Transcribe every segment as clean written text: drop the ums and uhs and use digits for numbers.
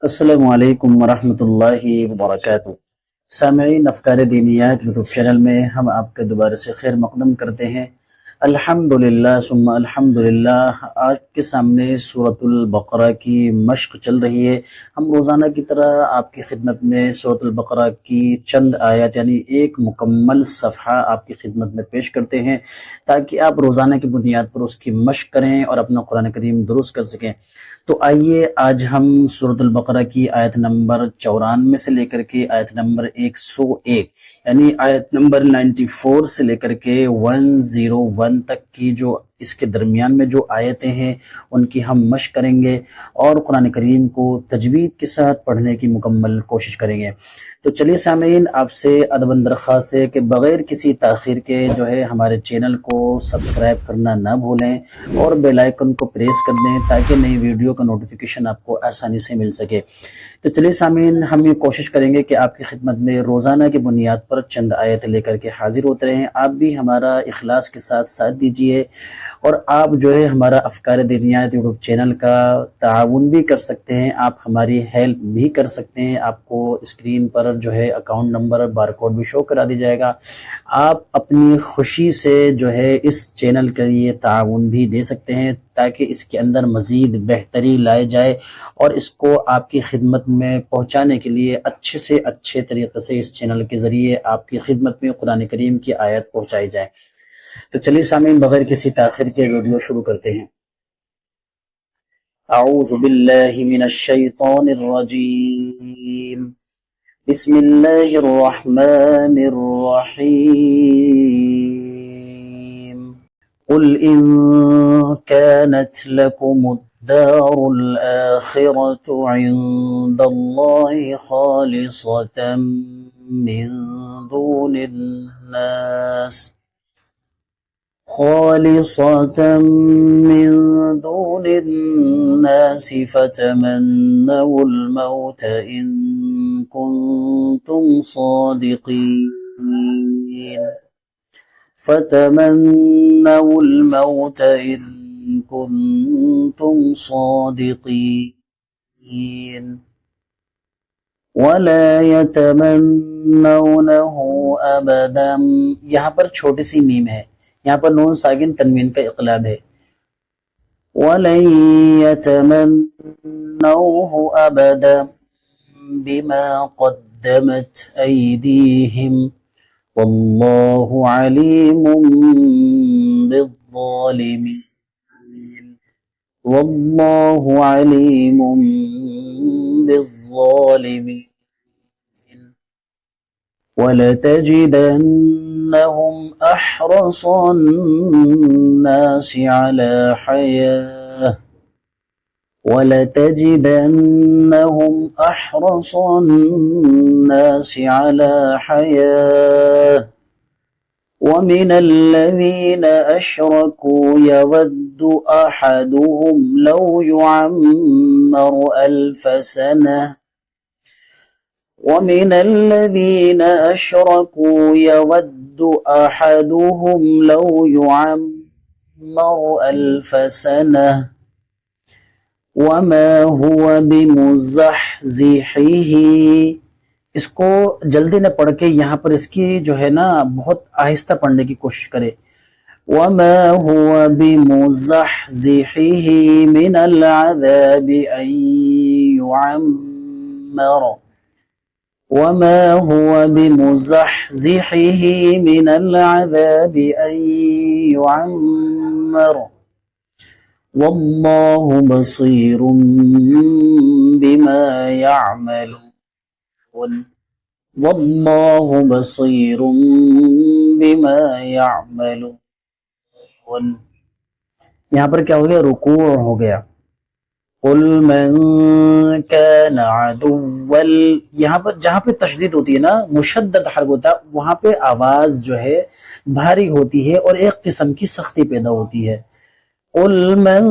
السلام علیکم ورحمۃ اللہ وبرکاتہ۔ سامعین، افکار دینیات یوٹیوب چینل میں ہم آپ کے دوبارہ سے خیر مقدم کرتے ہیں۔ الحمدللہ ثم الحمدللہ۔ آج کے سامنے سورۃ البقرہ کی مشق چل رہی ہے۔ ہم روزانہ کی طرح آپ کی خدمت میں سورۃ البقرہ کی چند آیات یعنی ایک مکمل صفحہ آپ کی خدمت میں پیش کرتے ہیں تاکہ آپ روزانہ کی بنیاد پر اس کی مشق کریں اور اپنا قرآن کریم درست کر سکیں۔ تو آئیے آج ہم سورۃ البقرہ کی آیت نمبر 94 سے لے کر کے آیت نمبر 101 یعنی آیت نمبر 94 سے لے کر کے 101 تک کی جو اس کے درمیان میں جو آیتیں ہیں ان کی ہم مشق کریں گے اور قرآن کریم کو تجوید کے ساتھ پڑھنے کی مکمل کوشش کریں گے۔ تو چلیے سامعین، آپ سے ادباً درخواست ہے کہ بغیر کسی تاخیر کے جو ہے ہمارے چینل کو سبسکرائب کرنا نہ بھولیں اور بیل آئیکن کو پریس کر دیں تاکہ نئی ویڈیو کا نوٹیفیکیشن آپ کو آسانی سے مل سکے۔ تو چلیے سامعین، ہم یہ کوشش کریں گے کہ آپ کی خدمت میں روزانہ کی بنیاد پر چند آیت لے کر کے حاضر ہوتے رہیں۔ آپ بھی ہمارا اخلاص کے ساتھ دیجیے اور آپ جو ہے ہمارا افکار دینیات یوٹیوب چینل کا تعاون بھی کر سکتے ہیں، آپ ہماری ہیلپ بھی کر سکتے ہیں۔ آپ کو اسکرین پر جو ہے اکاؤنٹ نمبر بارکوڈ بھی شو کرا دی جائے گا۔ آپ اپنی خوشی سے جو ہے اس چینل کے لیے تعاون بھی دے سکتے ہیں تاکہ اس کے اندر مزید بہتری لائے جائے اور اس کو آپ کی خدمت میں پہنچانے کے لیے اچھے سے اچھے طریقے سے اس چینل کے ذریعے آپ کی خدمت میں قرآن کریم کی آیت پہنچائی جائے۔ تو چلیے سامعین، بغیر کسی تاخیر کے ویڈیو شروع کرتے ہیں۔ اعوذ باللہ من الشیطان الرجیم، بسم اللہ الرحمن الرحیم، قل ان كانت لكم الدار الآخرة عند الله خالصة من دون الناس فتمنوا الموت إن كنتم صادقين فتمنوا الموت إن كنتم صادقين ولا يتمنونه أبدا۔ یہاں پر چھوٹی سی میم ہے، یہاں پر نون ساکن تنوین کا اقلاب ہے۔ وَلَن يَتَمَنَّوْهُ أَبَدًا بِمَا قَدَّمَتْ أَيْدِيهِمْ وَاللَّهُ عَلِيمٌ بِالظَّالِمِينَ وَاللَّهُ عَلِيمٌ بِالظَّالِمِينَ وَلَتَجِدَنَّهُمْ أَحْرَصَ النَّاسِ عَلَى حَيَاةٍ وَمِنَ الَّذِينَ أَشْرَكُوا يَوَدُّ أَحَدُهُمْ لَوْ يُعَمَّرُ أَلْفَ سَنَةٍ وَمِنَ الَّذِينَ أَشْرَكُوا يَوَدُّ أَحَدُهُمْ لَوْ يُعَمَّرُ أَلْفَ سَنَةٍ وَمَا هُوَ بِمُزَحْزِحِهِ۔ اس کو جلدی نہ پڑھ کے یہاں پر اس کی جو ہے نا بہت آہستہ پڑھنے کی کوشش کرے۔ وَمَا هُوَ بِمُزَحْزِحِهِ مِنَ الْعَذَابِ أَن يُعَمَّرَ وَمَا هُوَ بِمُزَحْزِحِهِ مِنَ الْعَذَابِ أَن يُعَمَّرَ وَاللَّهُ بَصِيرٌ بِمَا يَعْمَلُونَ وَاللَّهُ بَصِيرٌ بِمَا يَعْمَلُونَ۔ یہاں پر کیا ہو گیا؟ رکوع ہو گیا۔ قُلْ مَنْ كَانَ عَدُوًّا، یہاں پر جہاں پہ تشدید ہوتی ہے نا، مشدد حرف ہوتا ہے، وہاں پہ آواز جو ہے بھاری ہوتی ہے اور ایک قسم کی سختی پیدا ہوتی ہے۔ قُلْ مَنْ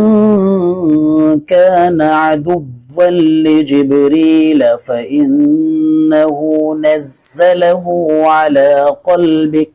كَانَ عَدُوًّا لِجِبْرِيلَ فَإِنَّهُ نَزَّلَهُ عَلَى قَلْبِكَ